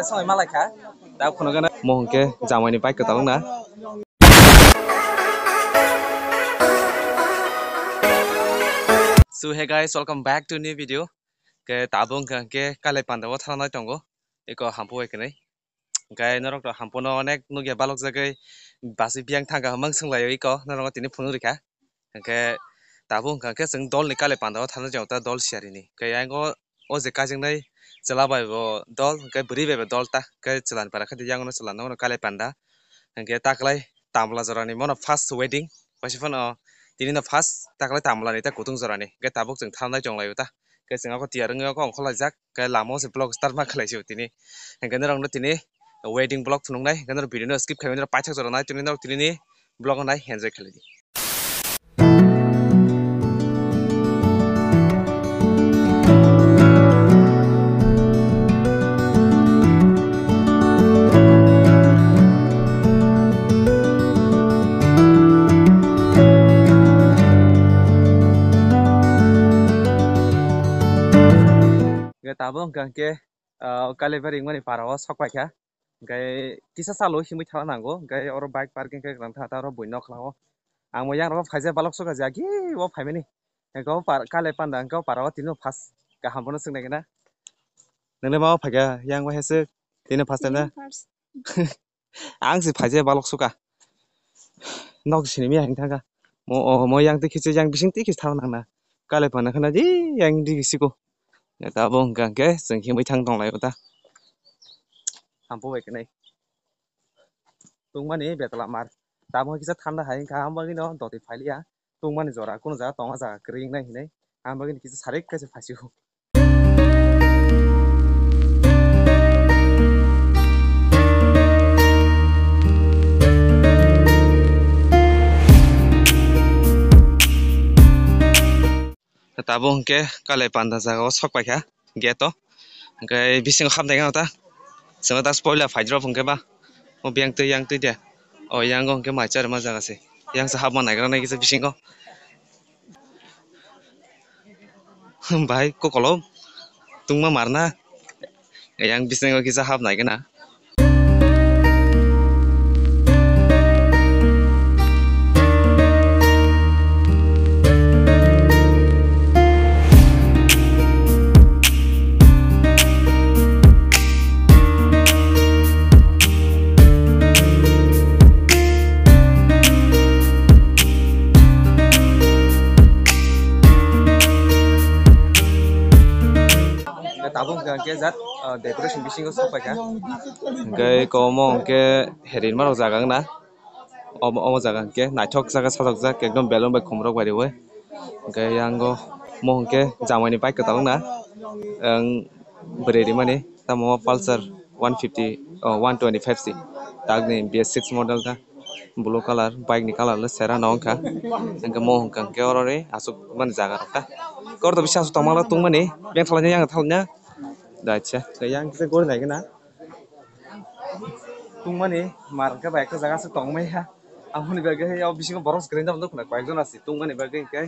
sampai Malaka. Dah kono kana mohon ke jamai ni bike ke tolong na. So hey guys, welcome back to new video. Ke tabung ke kale pandawa thana tongo. Eko hampu ekene. Ke norok to hampu no onek nugia balok jagai basi biang thangga mang sunglayo iko norok tini phunu rika. Ke tabung ke seng dol ni kale pandawa thana jauta dol siari ni. Ke yango o je kajing nai celabai bo dol ke beri bebe dol ta ke celan para khati yang no celan no kale panda. Ke taklai tamla jorani mono first wedding. Pasifan tini no first taklai tamla ni ta kutung jorani. Ke tabuk jeng thana jonglayo ta. Ke sing ako tiareng ako ongkholai jak ke lamo se blog start ma khalai siu tini. Ke norok no tini wedding blog phunung nai ke norok video no skip khaimai no paithak jorana tini no tini ni blog nai enjoy khalai di. Tabung ke kaliber ingmani parawa sokpai kha gai kisa salo himui thala nango gai oro bike parking ke gran thata oro boino khlawo amo yang ro phaija balok soka jagi o phaimani go kale panda go parawa tino phas ka hambono sungnai gena nene ma phaiga yang wa hese tino phas na ang si phaija balok soka nok sini mi hang thanga mo yang tikisi yang bising tikis thala nangna kale panda khana ji yang dikisi ko tabung ke sing himui thang dong lai uta hampu ekene tungmani betala mar tabung kisa thanda hai ka ambagi no doti phailia tungmani jora kono jaga tonga jaga kring nai hinai ambagi kisa sarik kaise phasiu tabung ke kale panda jaga o sokpai kha geto gai bising khamdai ga ta sanga ta spoiler phaijro phungke ba o yang tui de o yang gong ke maichar ma jaga se yang sa hab ma nai gra nai kisa bising ko bhai ko kolo tungma marna yang bising ko kisa hab nai gana tabung ke zat decoration bising ko sopai kha gai komo ke herin maro jaga na omo jaga ke naithok jaga sajok jak ekdom belon bai khumrok bai reoi gai yango mohon ke jamai ni bike ka talong na beredi mani tamo pulsar 150 125c tagni bs6 model ta blue color bike ni color le sera nong kha engka mohon ke orore asuk man jaga ta kor to bisas tongmala tungmani beng thalanya yang thalnya dacha yang kise gor nai gana tungmani mar ke bike jaga se tongmai ha amoni bage yaw bising boros green dam dokna kaijon asi tungmani bage ke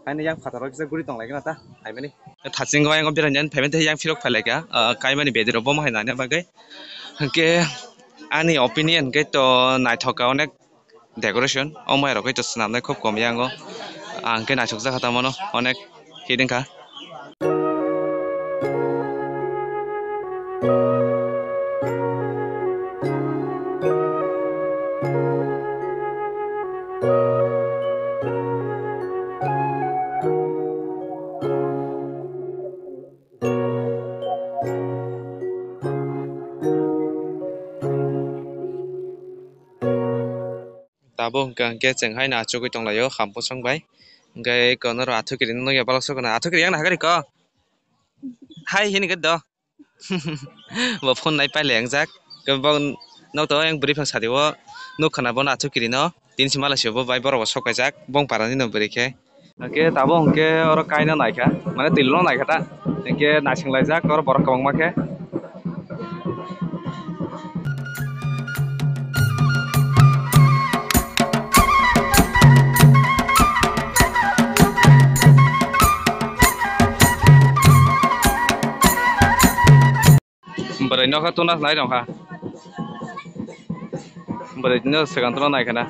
ani yang phataro kise guri tong lai gana ta haimani thaching go yang biranjan payment yang filok phalai ka kaimani bediro bom haina ne bage ke ani opinion ke to naithoka onek decoration omai rok to snamnai khub kom yango angke naithok jaka tamono onek hiding ka tabung ke cheng hai na chukui tong layo hampu song bai gai kono ro athu kirin no ya balok sokona athu kiri yang na hagari ko hai hini ged do bo phone nai pai leng jak ke bon no to yang bri phang sadewo no khana bon athu kiri no tin simala sebo bai boro sokai jak bong parani no bri ke ke tabung ke oro kaina nai kha mane tilno nai kha ta ke na singlai jak oro borok kabang ma ke nokha tunas nai dong ha beredino segan tunas nai kana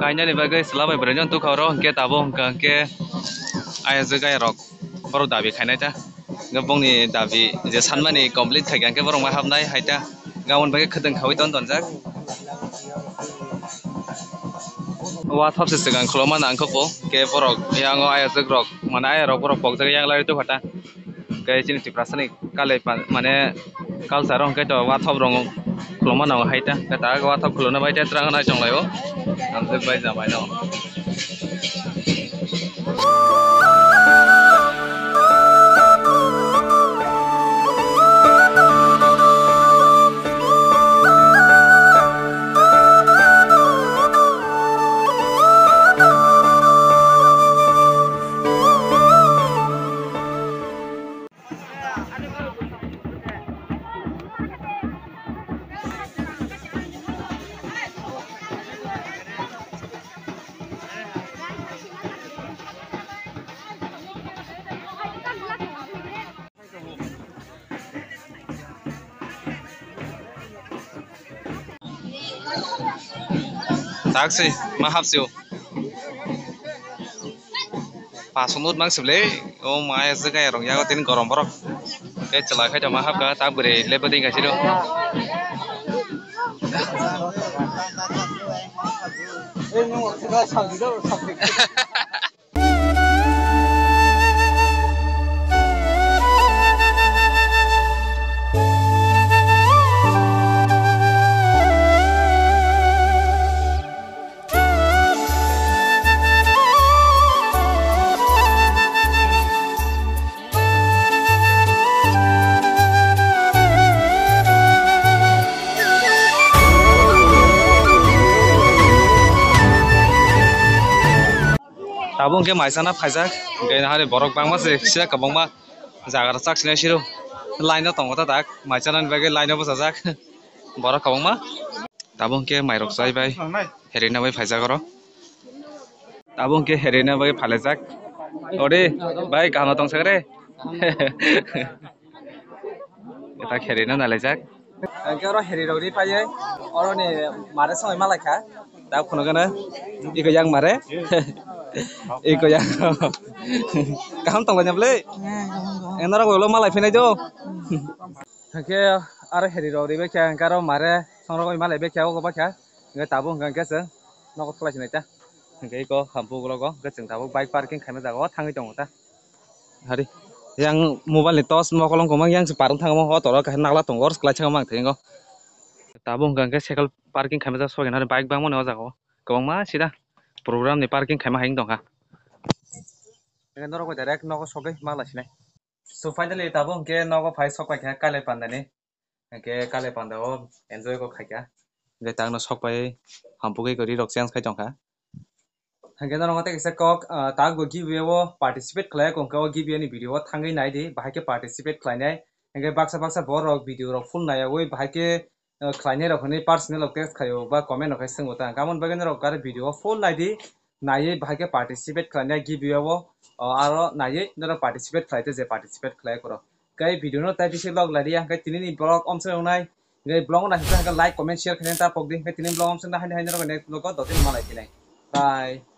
kayaknya nih bagai selama berjalan tuh kau ke tabung ke ayah juga ya rok baru dabi kayaknya cah ngepong nih dabi je sanma nih komplit kayak ke baru maham nai hai cah gawan bagai kedeng kau itu nonton cah wah top sih segan kalau mana angkop ke borok yang ayah juga rok mana ayah rok borok pok juga yang lain itu kata kayak sini di perasaan nih kali mana kal sarong kayak tuh wah top rong kalau mana hai cah kata wah top kalau nabai cah terang nai cong layo nanti baik zaman itu taksi mahap sih pasunut mang sebelah oh maya juga ya rong ya kau tin korom borok kayak celaka kayak mahap kah tak beri lepas tinggal sih dong tabung ke maisana phaijak ke hari borok bangma se sia kabangma jagar chak sine siru line tong ta tak maisana bage line bosajak borok kabangma tabung ke mairok sai bai herina bai phaijak ro tabung ke herina bai phalejak ore bai kahna tong sagre eta herina nalejak ke ro heri rori paye oro ni mare samai malaka ta khono gana iko yang mare iko yang kaham tong lanya ble enara golo malai phinai jo ke are heri rori be kya karo mare songro malai be kya go ba kya nge tabung gang ke se nokot khlai sinai ta nge iko hampu golo go ke jeng tabung bike parking khaima jago thangai dong ta hari yang mobile tos mo kolong komang yang separung thangmo ho toro ka nagla tongor sklai changmang thengo tabung gang ke cycle parking khaima ja sogen hari bike bangmo no jago kobang ma sida program ni parking khaima haing dong ha nge noro ko direct nogo sogai mala sinai so finally tabung ke nogo phai sokpai kha kale pandani ke kale pandao enjoy ko khaika nge tangno sokpai hampugai gori rok chance khai dong ha hangge noro mate kisa kok tago giveaway o participate khlai kongka o giveaway ni video thangai nai di bahai ke participate khlainai hangge baksa baksa bor rok video rok full nai oi bahai ke khlainai rok ni personal of text khayo ba comment rok sing uta gamon bagen rok gar video full nai di nai bahai ke participate khlainai giveaway o aro nai noro participate khlaite je participate khlai koro kai video no tai bisi log ladi hangge tinini blog omse nai ngai blog na hangge like comment share khaina ta pokdi hangge tinini blog omse na haine haine rok next blog o dotin malai tinai bye